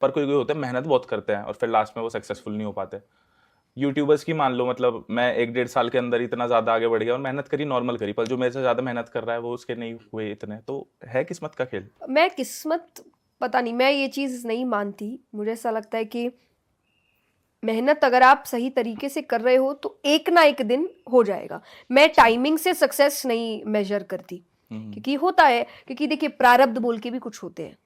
पर कोई कोई होते हैं मेहनत बहुत करते हैं और फिर लास्ट में वो सक्सेसफुल नहीं हो पाते। यूट्यूबर्स की मान लो, मतलब मैं 1 डेढ़ साल के अंदर इतना ज़्यादा आगे बढ़ गया और मेहनत करी, नॉर्मल करी, पर जो मेरे से ज़्यादा मेहनत कर रहा है वो उसके नहीं हुए इतने, तो है किस्मत का खेल। मैं किस्मत पता नहीं, मैं ये चीज़ नहीं मानती। मुझे ऐसा लगता है कि मेहनत अगर आप सही तरीके से कर रहे हो तो एक ना एक दिन हो जाएगा। मैं टाइमिंग से सक्सेस नहीं मेजर करती, क्योंकि होता है, क्योंकि देखिए प्रारब्ध बोल के भी कुछ होते हैं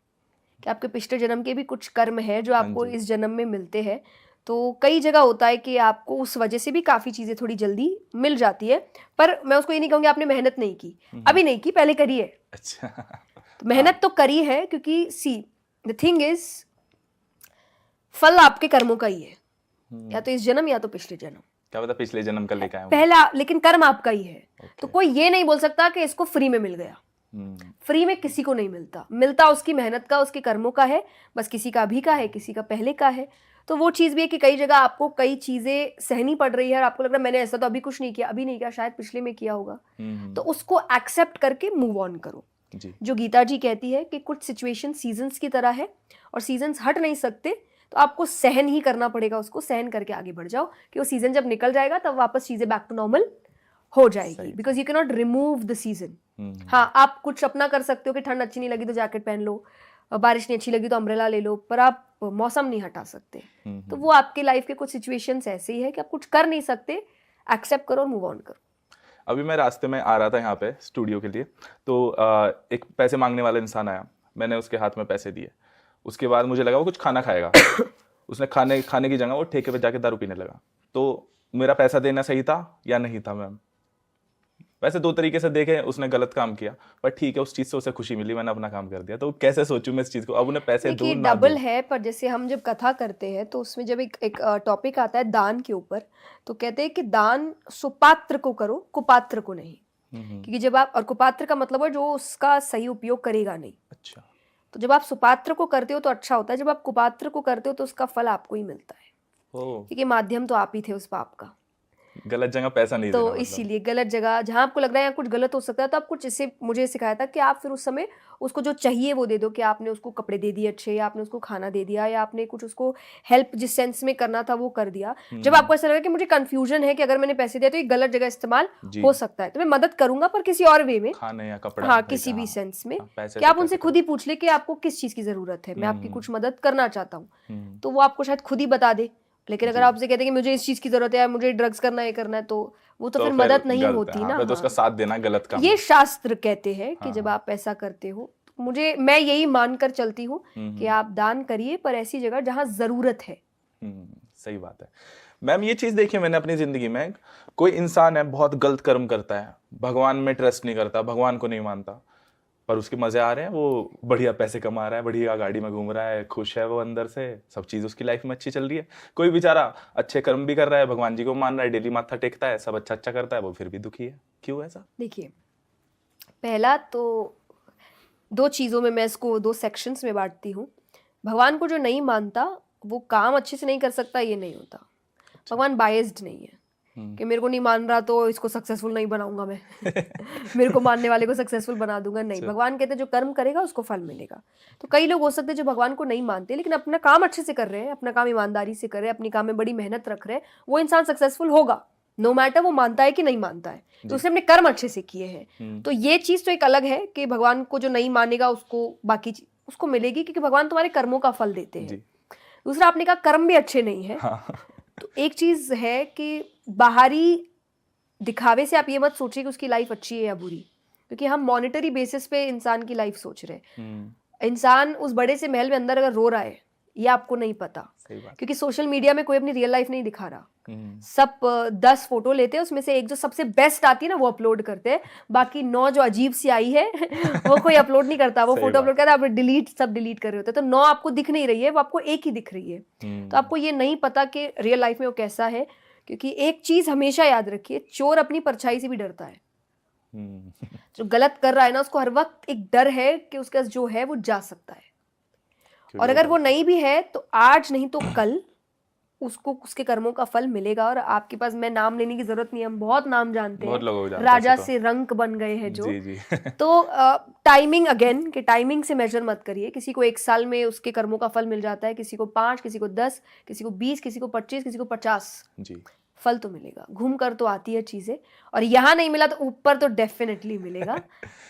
कि आपके पिछले जन्म के भी कुछ कर्म है जो हाँ आपको जी। इस जन्म में मिलते हैं। तो कई जगह होता है कि आपको उस वजह से भी काफ़ी चीज़ें थोड़ी जल्दी मिल जाती है, पर मैं उसको ये नहीं कहूँगी आपने मेहनत नहीं की। अभी नहीं की, पहले करी है। अच्छा। तो मेहनत तो करी है, क्योंकि सी द थिंग इज, फल आपके कर्मों का ही है, या तो इस जन्म या तो पिछले जन्म। क्या पता पिछले जन्म का लेके आया हूँ। पहला, लेकिन कर्म आपका ही है। तो कोई ये नहीं बोल सकता कि इसको फ्री में मिल गया। फ्री में किसी को नहीं मिलता, मिलता उसकी मेहनत का, उसके कर्मों का है। बस किसी का अभी का है, किसी का पहले का है। तो वो चीज़ भी है कि कई जगह आपको कई चीज़ें सहनी पड़ रही है और आपको लग रहा है मैंने ऐसा तो अभी कुछ नहीं किया, अभी नहीं किया, शायद पिछले में किया होगा। तो उसको एक्सेप्ट करके मूव ऑन करो। जी। जो गीता जी कहती है कि कुछ सिचुएशन सीजन्स की तरह है और सीजन्स हट नहीं सकते, तो आपको सहन ही करना पड़ेगा, उसको सहन करके आगे बढ़ जाओ कि वो सीजन जब निकल जाएगा तब वापस चीज़ें बैक टू नॉर्मल हो जाएगी। Because you can not remove the season. हाँ, आप कुछ अपना कर सकते हो कि ठंड अच्छी नहीं लगी तो जैकेट पहन लो, बारिश नहीं अच्छी लगी तो अम्ब्रेला ले लो, पर आप मौसम नहीं हटा सकते। तो वो आपके लाइफ के कुछ सिचुएशंस ऐसे ही है कि आप कुछ कर नहीं सकते, एक्सेप्ट करो और मूव ऑन करो। अभी मैं रास्ते में आ रहा था यहाँ पे स्टूडियो के लिए, तो एक पैसे मांगने वाला इंसान आया, मैंने उसके हाथ में पैसे दिए। उसके बाद मुझे लगा वो कुछ खाना खाएगा। उसने खाने की जगह वो ठेके पे जाके दारू पीने लगा। तो मेरा पैसा देना सही था या नहीं था मैम? वैसे 2 तरीके से देखें, उसने गलत काम किया, पर ठीक है, उस चीज़ से उसे खुशी मिली, मैंने अपना काम कर दिया। तो कैसे सोचूं मैं इस चीज़ को, अब उन्हें पैसे दूं देखिए ना डबल दूं? है, पर जैसे हम जब कथा करते हैं तो उसमें जब एक टॉपिक आता है दान के ऊपर, तो कहते हैं कि दान सुपात्र को करो, कुपात्र को नहीं। क्योंकि जब आप, और कुपात्र का मतलब है जो उसका सही उपयोग करेगा नहीं। अच्छा। तो जब आप सुपात्र को करते हो तो अच्छा होता है, जब आप कुपात्र को करते हो तो उसका फल आपको ही मिलता है, ओ, क्योंकि माध्यम तो आप ही थे उस पाप का। गलत जगह पैसा नहीं देना तो मतलब। इसीलिए गलत जगह जहां आपको लग रहा है यहाँ कुछ गलत हो सकता है, तो आप कुछ, इससे मुझे सिखाया था कि आप फिर उस समय उसको जो चाहिए वो दे दो, कि आपने उसको कपड़े दे दिए अच्छे, या आपने उसको खाना दे दिया, या आपने कुछ उसको हेल्प जिस सेंस में करना था वो कर दिया। जब आपको ऐसा लगा कि मुझे कंफ्यूजन है कि अगर मैंने पैसे दिए तो ये गलत जगह इस्तेमाल जी। हो सकता है, तो मैं मदद करूंगा पर किसी और वे में, खाने या कपड़ा, हाँ ठीक किसी है, भी हाँ। सेंस में, हाँ, पैसे कि से आप उनसे कैसे खुद करें। ही पूछ ले कि आपको किस चीज़ की ज़रूरत है, मैं आपकी कुछ मदद करना चाहता हूँ, तो वो आपको शायद खुद ही बता दे। लेकिन अगर जी। आपसे कहते हैं कि मुझे इस चीज़ की ज़रूरत है या मुझे ड्रग्स करना है, ये करना है, तो वो तो तो फिर फिर मदद नहीं गलत है, होती हाँ, ना। फिर तो उसका हाँ, साथ देना गलत काम ये है। शास्त्र कहते हैं कि हाँ, जब हाँ। आप ऐसा करते हो, तो मैं यही मानकर चलती हूँ कि आप दान करिए, पर ऐसी जगह जहाँ ज़रूरत है। सही बात है मैम। ये चीज देखिए, मैंने अपनी जिंदगी में, कोई इंसान है बहुत गलत कर्म करता है, भगवान में ट्रस्ट नहीं करता, भगवान को नहीं मानता, पर उसके मजे आ रहे हैं, वो बढ़िया पैसे कमा रहा है, बढ़िया गाड़ी में घूम रहा है, खुश है वो अंदर से, सब चीज उसकी लाइफ में अच्छी चल रही है। कोई बेचारा अच्छे कर्म भी कर रहा है, भगवान जी को मान रहा है, डेली माथा टेकता है, सब अच्छा अच्छा करता है, वो फिर भी दुखी है। क्यों ऐसा? देखिए, पहला तो 2 चीज़ों में मैं इसको 2 सेक्शंस में बांटती हूँ। भगवान को जो नहीं मानता वो काम अच्छे से नहीं कर सकता, ये नहीं होता। भगवान बायस्ड नहीं है कि मेरे को नहीं मान रहा तो इसको सक्सेसफुल नहीं बनाऊंगा मैं। मेरे को मानने वाले को सक्सेसफुल बना दूंगा, नहीं। भगवान कहते हैं जो कर्म करेगा उसको फल मिलेगा। तो कई लोग हो सकते हैं जो भगवान को नहीं मानते लेकिन अपना काम अच्छे से कर रहे हैं, अपना काम ईमानदारी से कर रहे हैं, अपनी काम में बड़ी मेहनत रख रहे हैं, वो इंसान सक्सेसफुल होगा, नो मैटर वो मानता है कि नहीं मानता है, तो उसने अपने कर्म अच्छे से किए हैं। तो ये चीज़ तो एक अलग है कि भगवान को जो नहीं मानेगा उसको बाकी उसको मिलेगी, क्योंकि भगवान तुम्हारे कर्मों का फल देते हैं। दूसरा, आपने कहा कर्म भी अच्छे नहीं है। तो एक चीज़ है कि बाहरी दिखावे से आप ये मत सोचिए कि उसकी लाइफ अच्छी है या बुरी, क्योंकि हम मॉनेटरी बेसिस पे इंसान की लाइफ सोच रहे हैं। इंसान उस बड़े से महल में अंदर अगर रो रहा है, ये आपको नहीं पता, क्योंकि सोशल मीडिया में कोई अपनी रियल लाइफ नहीं दिखा रहा। सब 10 फोटो लेते हैं, उसमें से एक जो सबसे बेस्ट आती है ना वो अपलोड करते हैं, बाकी 9 जो अजीब सी आई है वो कोई अपलोड नहीं करता। वो फोटो अपलोड करता है, आप सब डिलीट कर रहे होते हैं, तो 9 आपको दिख नहीं रही है, वो आपको एक ही दिख रही है। तो आपको ये नहीं पता कि रियल लाइफ में वो कैसा है। क्योंकि एक चीज हमेशा याद रखिए, चोर अपनी परछाई से भी डरता है। जो गलत कर रहा है ना, उसको हर वक्त एक डर है कि उसके पास जो है वो जा सकता है, और अगर वो नहीं भी है तो आज नहीं तो कल उसको उसके कर्मों का फल मिलेगा। और आपके पास, मैं नाम लेने की जरूरत नहीं है, हम बहुत नाम जानते बहुत हैं, लोगों को जानते हैं राजा ऐसे तो। से रंक बन गए हैं जो। जी जी तो टाइमिंग, अगेन कि टाइमिंग से मेजर मत करिए। किसी को 1 साल में उसके कर्मों का फल मिल जाता है, किसी को 5, किसी को 10, किसी को 20, किसी को 25, किसी को 50। जी। फल तो मिलेगा, घूम कर तो आती है चीजें, और यहाँ नहीं मिला तो ऊपर तो डेफिनेटली मिलेगा।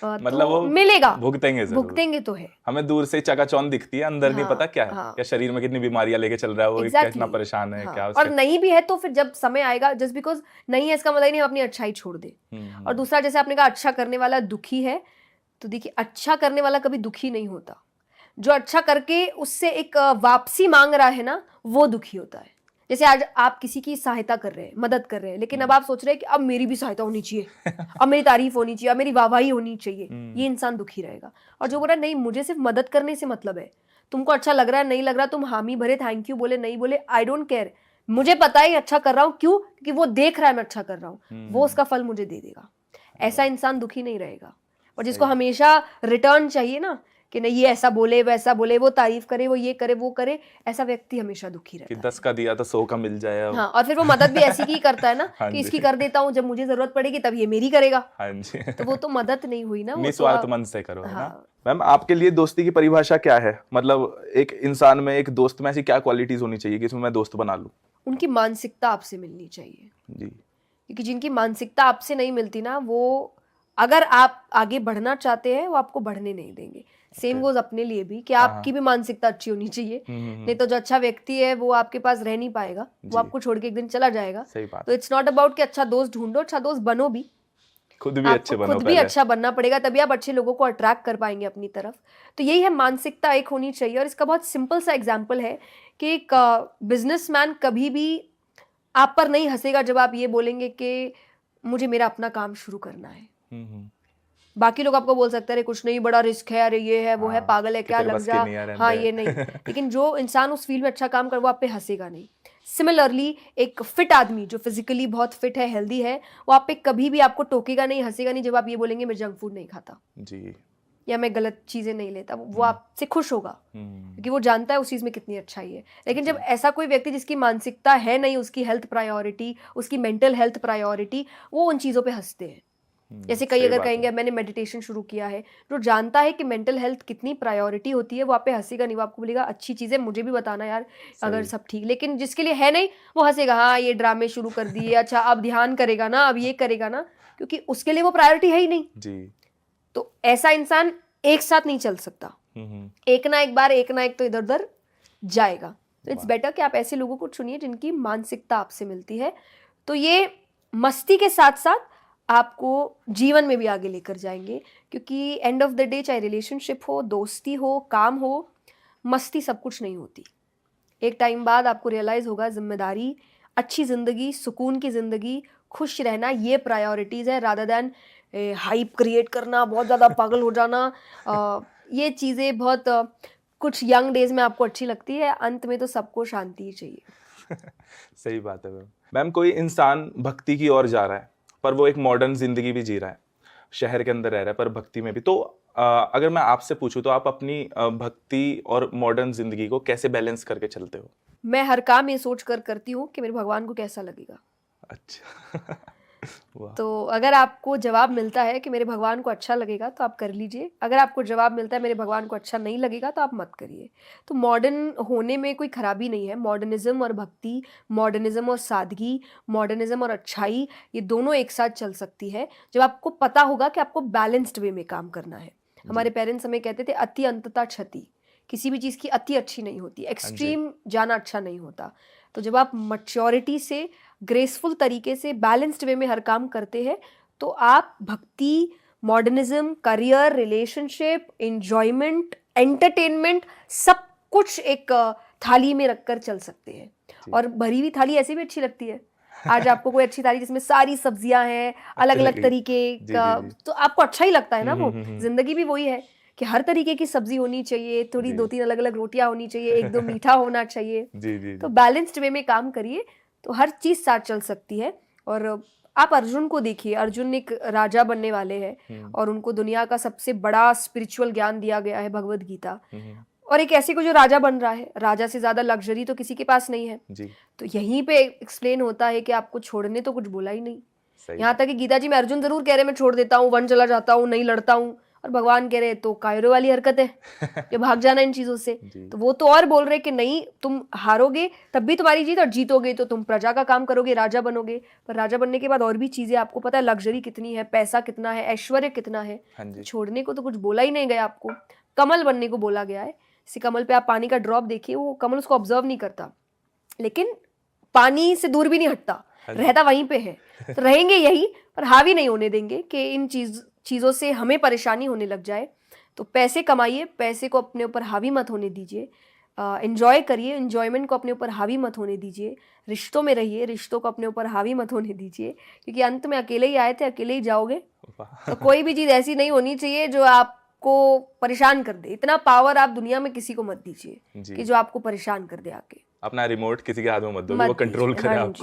मतलब तो वो मिलेगा, भुगतेंगे जरूर। भुगतेंगे तो है। हमें दूर से चकाचौंध दिखती है, अंदर नहीं पता क्या है, हाँ, क्या शरीर में कितनी बीमारियां लेके चल रहा है वो, कितना एग्जैक्टली, परेशान है, हाँ। क्या और उसके। नहीं भी है तो फिर जब समय आएगा, जस्ट बिकॉज नहीं है इसका मतलब नहीं हम अपनी अच्छाई छोड़ दे। और दूसरा, जैसे आपने कहा अच्छा करने वाला दुखी है, तो देखिए अच्छा करने वाला कभी दुखी नहीं होता। जो अच्छा करके उससे एक वापसी मांग रहा है ना, वो दुखी होता है। जैसे आज आप किसी की सहायता कर रहे हैं, मदद कर रहे हैं, लेकिन अब आप सोच रहे हैं कि अब मेरी भी सहायता होनी चाहिए, अब मेरी तारीफ होनी चाहिए, अब मेरी वाहवाही होनी चाहिए, ये इंसान दुखी रहेगा। और जो बोल रहा है नहीं मुझे सिर्फ मदद करने से मतलब है, तुमको अच्छा लग रहा है नहीं लग रहा, तुम हामी भरे थैंक यू बोले नहीं बोले, आई डोंट केयर, मुझे पता है अच्छा कर रहा हूँ, क्यों? क्योंकि वो देख रहा है मैं अच्छा कर रहा हूँ, वो उसका फल मुझे दे देगा। ऐसा इंसान दुखी नहीं रहेगा। और जिसको हमेशा रिटर्न चाहिए ना, कि नहीं ये ऐसा बोले वैसा बोले, वो तारीफ करे, वो ये करे वो करे, ऐसा व्यक्ति हमेशा दुखी रहता कि है। 10 का दिया तो 100 का मिल जाए अब। हाँ, और फिर वो मदद भी ऐसी की करता है ना हाँ कि जी। इसकी कर देता हूँ, जब मुझे जरूरत पड़ेगी तब ये मेरी करेगा। हाँ जी तो वो तो मदद नहीं हुई ना, वो तो निस्वार्थ मन से करो, है ना। हाँ। मैम आपके लिए दोस्ती की परिभाषा क्या है? मतलब एक इंसान में, एक दोस्त में ऐसी क्या क्वालिटीज होनी चाहिए कि इसमें मैं दोस्त बना लूं? उनकी मानसिकता आपसे मिलनी चाहिए, जी। क्योंकि जिनकी मानसिकता आपसे नहीं मिलती ना, वो अगर आप आगे बढ़ना चाहते हैं वो आपको बढ़ने नहीं देंगे। सेम गोज अपने लिए भी, कि आपकी भी मानसिकता अच्छी होनी चाहिए। नहीं तो जो अच्छा व्यक्ति है वो आपके पास रह नहीं पाएगा, वो आपको छोड़ के एक दिन चला जाएगा। सही बात। तो इट्स नॉट अबाउट कि अच्छा दोस्त ढूंढो, अच्छा दोस्त बनो भी, खुद भी आपको अच्छे बनो खुद भी पहले। अच्छा बनना पड़ेगा, तभी आप अच्छे लोगों को अट्रैक्ट कर पाएंगे अपनी तरफ। तो यही है, मानसिकता एक होनी चाहिए। और इसका बहुत सिंपल सा एग्जांपल है कि एक बिजनेसमैन कभी भी आप पर नहीं हंसेगा जब आप ये बोलेंगे कि मुझे मेरा अपना काम शुरू करना है। बाकी लोग आपको बोल सकते हैं अरे कुछ नहीं, बड़ा रिस्क है, अरे ये है वो है, पागल है क्या, लग जा, हाँ ये नहीं। लेकिन जो इंसान उस फील्ड में अच्छा काम कर, वो आप पे हंसेगा नहीं। सिमिलरली एक फिट आदमी जो फिजिकली बहुत फिट है, हेल्दी है, वो आप पे कभी भी आपको टोकेगा नहीं, हंसेगा नहीं जब आप ये बोलेंगे मैं जंक फूड नहीं खाता जी, या मैं गलत चीजें नहीं लेता। वो आपसे खुश होगा क्योंकि वो जानता है उस चीज में कितनी अच्छाई है। लेकिन जब ऐसा कोई व्यक्ति जिसकी मानसिकता है नहीं, उसकी हेल्थ प्रायोरिटी, उसकी मेंटल हेल्थ प्रायोरिटी, वो उन चीजों पे हंसते हैं। जैसे कई अगर कहेंगे मैंने मेडिटेशन शुरू किया है, जो जानता है कि मेंटल हेल्थ कितनी प्रायोरिटी होती है, वो आप पे हंसेगा नहीं, वो आपको बोलेगा अच्छी चीज़ है, मुझे भी बताना यार अगर सब ठीक। लेकिन जिसके लिए है नहीं, वो हंसेगा, हाँ ये ड्रामे शुरू कर दिए, अच्छा अब ध्यान करेगा ना, अब ये करेगा ना, क्योंकि उसके लिए वो प्रायोरिटी है ही नहीं जी। तो ऐसा इंसान एक साथ नहीं चल सकता, एक ना एक बार, एक ना एक तो इधर उधर जाएगा। तो इट्स बेटर कि आप ऐसे लोगों को चुनिए जिनकी मानसिकता आपसे मिलती है। तो ये मस्ती के साथ साथ आपको जीवन में भी आगे लेकर जाएंगे, क्योंकि एंड ऑफ द डे चाहे रिलेशनशिप हो, दोस्ती हो, काम हो, मस्ती सब कुछ नहीं होती। एक टाइम बाद आपको रियलाइज होगा जिम्मेदारी, अच्छी ज़िंदगी, सुकून की ज़िंदगी, खुश रहना, ये प्रायोरिटीज़ है रादर दैन हाइप क्रिएट करना, बहुत ज़्यादा पागल हो जाना। ये चीज़ें बहुत कुछ यंग डेज में आपको अच्छी लगती है, अंत में तो सबको शांति ही चाहिए। सही बात है मैम। मैम कोई इंसान भक्ति की ओर जा रहा है पर वो एक मॉडर्न जिंदगी भी जी रहा है, शहर के अंदर रह रहा है पर भक्ति में भी, तो अगर मैं आपसे पूछूं तो आप अपनी भक्ति और मॉडर्न जिंदगी को कैसे बैलेंस करके चलते हो? मैं हर काम ये सोच कर करती हूँ कि मेरे भगवान को कैसा लगेगा। अच्छा तो अगर आपको जवाब मिलता है कि मेरे भगवान को अच्छा लगेगा तो आप कर लीजिए, अगर आपको जवाब मिलता है मेरे भगवान को अच्छा नहीं लगेगा तो आप मत करिए। तो मॉडर्न होने में कोई खराबी नहीं है। मॉडर्निज्म और भक्ति, मॉडर्निज्म और सादगी, मॉडर्निज्म और अच्छाई, ये दोनों एक साथ चल सकती है जब आपको पता होगा कि आपको बैलेंस्ड वे में काम करना है। हमारे पेरेंट्स हमें कहते थे अति अंतता क्षति, किसी भी चीज़ की अति अच्छी नहीं होती, एक्सट्रीम जाना अच्छा नहीं होता। तो जब आप मैच्योरिटी से, ग्रेसफुल तरीके से, बैलेंस्ड वे में हर काम करते हैं तो आप भक्ति, modernism, career, relationship, enjoyment, entertainment, सब कुछ एक थाली में रखकर चल सकते हैं। और भरी हुई थाली ऐसे भी अच्छी लगती है। आज आपको कोई अच्छी थाली जिसमें सारी सब्जियां हैं, अलग अलग तरीके का, तो आपको अच्छा ही लगता है ना। वो जिंदगी भी वही है कि हर तरीके की सब्जी होनी चाहिए, थोड़ी 2-3 अलग अलग रोटियां होनी चाहिए, 1-2 मीठा होना चाहिए। जी। तो बैलेंस्ड वे में काम करिए तो हर चीज साथ चल सकती है। और आप अर्जुन को देखिए, अर्जुन एक राजा बनने वाले हैं और उनको दुनिया का सबसे बड़ा स्पिरिचुअल ज्ञान दिया गया है, भगवद गीता। और एक ऐसे को जो राजा बन रहा है, राजा से ज्यादा लग्जरी तो किसी के पास नहीं है। जी तो यहीं पे एक्सप्लेन होता है कि आपको छोड़ने तो कुछ बोला ही नहीं। सही यहाँ तक कि गीता जी में अर्जुन जरूर कह रहे मैं छोड़ देता हूँ, वन चला जाता हूँ, नहीं लड़ता हूँ, और भगवान कह रहे तो कायरो वाली हरकत है कि भाग जाना इन चीजों से। जी तो वो तो और बोल रहे कि नहीं, तुम हारोगे तब भी तुम्हारी जीत, और जीतोगे तो तुम प्रजा का काम करोगे, राजा बनोगे। पर राजा बनने के बाद और भी चीजें, आपको पता है लग्जरी कितनी है, पैसा कितना है, ऐश्वर्य कितना है। हाँ जी छोड़ने को तो कुछ बोला ही नहीं गया आपको, कमल बनने को बोला गया है। इसी कमल पे आप पानी का ड्रॉप देखिए, वो कमल उसको ऑब्जर्व नहीं करता, लेकिन पानी से दूर भी नहीं हटता, हाँ जी। रहता वहीं पे है। तो रहेंगे यही, पर हावी नहीं होने देंगे कि इन चीज़ों से हमें परेशानी होने लग जाए। तो पैसे कमाइए, पैसे को अपने ऊपर हावी मत होने दीजिए। एंजॉय करिए, एंजॉयमेंट को अपने ऊपर हावी मत होने दीजिए। रिश्तों में रहिए, रिश्तों को अपने ऊपर हावी मत होने दीजिए, क्योंकि अंत में अकेले ही आए थे, अकेले ही जाओगे। वाह तो कोई भी चीज़ ऐसी नहीं होनी चाहिए जो आपको परेशान कर दे। इतना पावर आप दुनिया में किसी को मत दीजिए जी कि जो आपको परेशान कर दे आके। अपना रिमोट किसी के हाथ में मत दो कि मत वो कंट्रोल दीजिए, करे हाँ आपको। जी।